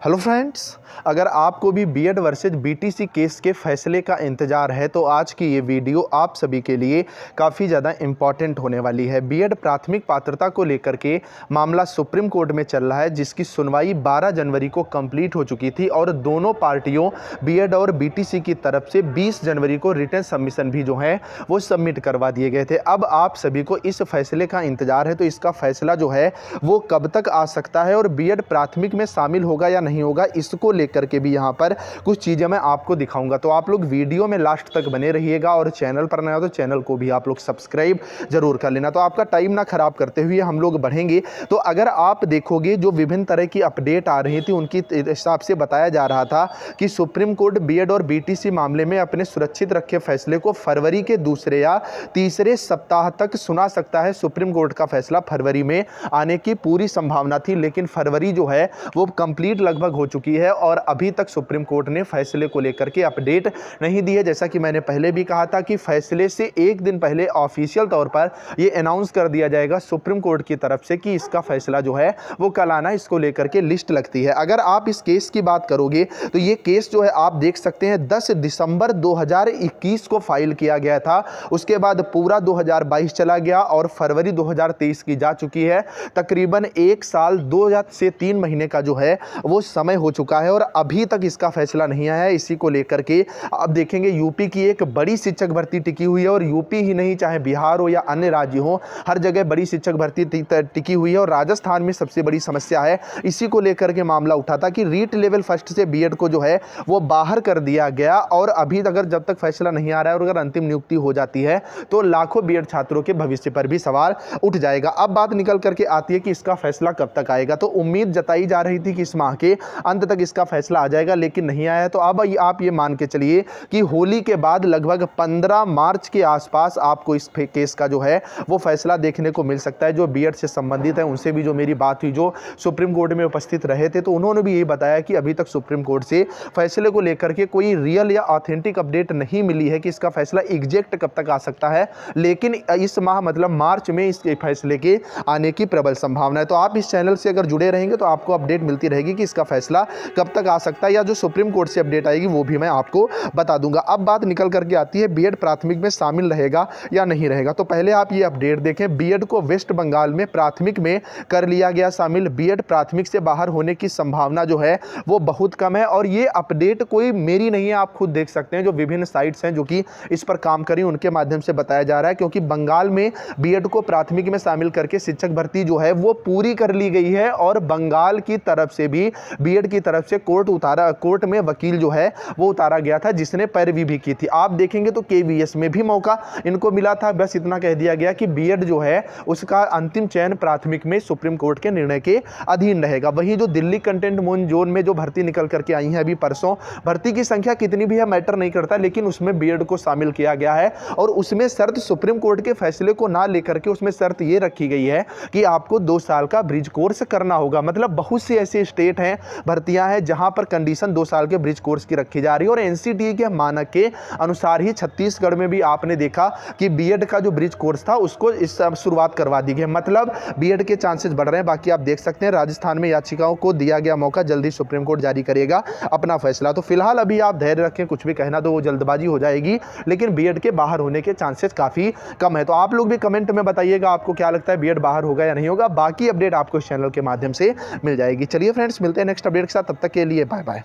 Hello friends, अगर आपको भी बीएड वर्सेज बीटीसी केस के फैसले का इंतज़ार है तो आज की ये वीडियो आप सभी के लिए काफ़ी ज़्यादा इम्पॉर्टेंट होने वाली है। बीएड प्राथमिक पात्रता को लेकर के मामला सुप्रीम कोर्ट में चल रहा है, जिसकी सुनवाई 12 जनवरी को कंप्लीट हो चुकी थी और दोनों पार्टियों बीएड और बीटीसी की तरफ से 20 जनवरी को रिटन सबमिशन भी जो है वो सबमिट करवा दिए गए थे। अब आप सभी को इस फैसले का इंतज़ार है, तो इसका फैसला जो है वो कब तक आ सकता है और बीएड प्राथमिक में शामिल होगा या नहीं होगा, इसको लेकर के भी यहाँ पर कुछ चीज़ें मैं आपको दिखाऊंगा। तो आप लोग वीडियो में लास्ट तक बने रहिएगा और चैनल पर नया हो तो चैनल को भी आप लोग सब्सक्राइब जरूर कर लेना। तो आपका टाइम ना खराब करते हुए हम लोग बढ़ेंगे। तो अगर आप देखोगे जो विभिन्न तरह की अपडेट आ रही थी, उनकी हिसाब से बताया जा रहा था कि सुप्रीम कोर्ट बीएड और बीटीसी मामले में अपने सुरक्षित रखे फैसले को फरवरी के दूसरे या तीसरे सप्ताह तक सुना सकता है। सुप्रीम कोर्ट का फैसला फरवरी में आने की पूरी संभावना थी, लेकिन फरवरी जो है वो कंप्लीट लगभग हो चुकी है और अभी तक सुप्रीम कोर्ट ने फैसले को लेकर के अपडेट नहीं दी है। जैसा कि मैंने पहले भी कहा था कि फैसले से एक दिन पहले ऑफिशियल तौर पर ये अनाउंस कर दिया जाएगा सुप्रीम कोर्ट की तरफ से कि इसका फैसला जो है वो कल आना, इसको लेकर के लिस्ट लगती है। अगर आप इस केस की बात करोगे तो ये केस जो है आप देख सकते हैं 10 दिसंबर 2021 को फाइल किया गया था। उसके बाद पूरा 2022 चला गया और फरवरी 2023 की जा चुकी है। तकरीबन 1 साल 2 से 3 महीने का जो है वो समय हो चुका है और अभी तक इसका फैसला नहीं आया है। इसी को लेकर के आप देखेंगे यूपी की एक बड़ी शिक्षक भर्ती टिकी हुई है और यूपी ही नहीं, चाहे बिहार हो या अन्य राज्य हो, हर जगह बड़ी शिक्षक भर्ती टिकी हुई है। और राजस्थान में सबसे बड़ी समस्या है, इसी को लेकर के मामला उठा था कि रीट लेवल फर्स्ट से बीएड को जो है वो बाहर कर दिया गया और अभी अगर जब तक फैसला नहीं आ रहा है और अगर अंतिम नियुक्ति हो जाती है तो लाखों बीएड छात्रों के भविष्य पर भी सवाल उठ जाएगा। अब बात निकल करके आती है कि इसका फैसला कब तक आएगा। तो उम्मीद जताई जा रही थी कि इस माह के अंत तक इसका फैसला आ जाएगा, लेकिन नहीं आया। तो अब आप ये मान के चलिए कि होली के बाद लगभग 15 मार्च के आसपास आपको इस केस का जो है वो फैसला देखने को मिल सकता है। जो बीएड से संबंधित है उनसे भी जो मेरी बात हुई, जो सुप्रीम कोर्ट में उपस्थित रहे थे, तो उन्होंने भी यही बताया कि अभी तक सुप्रीम कोर्ट से फैसले को लेकर के कोई रियल या ऑथेंटिक अपडेट नहीं मिली है कि इसका फैसला एग्जैक्ट कब तक आ सकता है, लेकिन इस माह मतलब मार्च में इस फैसले के आने की प्रबल संभावना है। तो आप इस चैनल से अगर जुड़े रहेंगे तो आपको अपडेट मिलती रहेगी कि इसका फैसला कब तक आ सकता है या जो सुप्रीम कोर्ट से अपडेट आएगी वो भी मैं आपको बता दूंगा। अब बात निकल करके आती है बीएड प्राथमिक में शामिल रहेगा या नहीं रहेगा। तो पहले आप ये अपडेट देखें, बीएड को वेस्ट बंगाल में प्राथमिक में कर लिया गया शामिल। बीएड प्राथमिक से बाहर होने की संभावना जो है वो बहुत कम है और ये अपडेट कोई मेरी नहीं है, आप खुद देख सकते हैं। जो विभिन्न साइट्स हैं जो कि इस पर काम करी उनके माध्यम से बताया जा रहा है, क्योंकि बंगाल में बीएड को प्राथमिक में शामिल करके शिक्षक भर्ती जो है वो पूरी कर ली गई है और बंगाल की तरफ से भी बीएड की तरफ से कोर्ट में वकील जो है वो उतारा गया था, जिसने पैरवी भी की थी। आप देखेंगे तो केवीएस में भी मौका इनको मिला था। बस इतना कह दिया गया कि बीएड जो है उसका अंतिम चयन प्राथमिक में सुप्रीम कोर्ट के निर्णय के अधीन रहेगा। वही जो दिल्ली कंटेनमेंट जोन में जो भर्ती निकल करके आई है अभी परसों, भर्ती की संख्या कितनी भी है मैटर नहीं करता, लेकिन उसमें बीएड को शामिल किया गया है और उसमें शर्त सुप्रीम कोर्ट के फैसले को ना लेकर के उसमें शर्त ये रखी गई है कि आपको 2 साल का ब्रिज कोर्स करना होगा। मतलब बहुत से ऐसे स्टेट हैं, भर्तियां हैं जहां पर कंडीशन 2 साल के ब्रिज कोर्स की रखी जा रही है और एनसीटीई के मानक के अनुसार ही छत्तीसगढ़ में भी आपने देखा कि बीएड का जो ब्रिज कोर्स था उसको इस शुरुआत करवा दी गई। मतलब बीएड के चांसेस बढ़ रहे हैं। बाकी आप देख सकते हैं राजस्थान में याचिकाओं को दिया गया मौका, जल्दी सुप्रीम कोर्ट जारी करेगा अपना फैसला। तो फिलहाल अभी आप धैर्य रखें, कुछ भी कहना तो वो जल्दबाजी हो जाएगी, लेकिन बीएड के बाहर होने के चांसेस काफी कम है। तो आप लोग भी कमेंट में बताइएगा आपको क्या लगता है, बीएड बाहर होगा या नहीं होगा। बाकी अपडेट आपको इस चैनल के माध्यम से मिल जाएगी। चलिए फ्रेंड्स, मिलते हैं नेक्स्ट अपडेट के साथ, तब तक के लिए बाय बाय।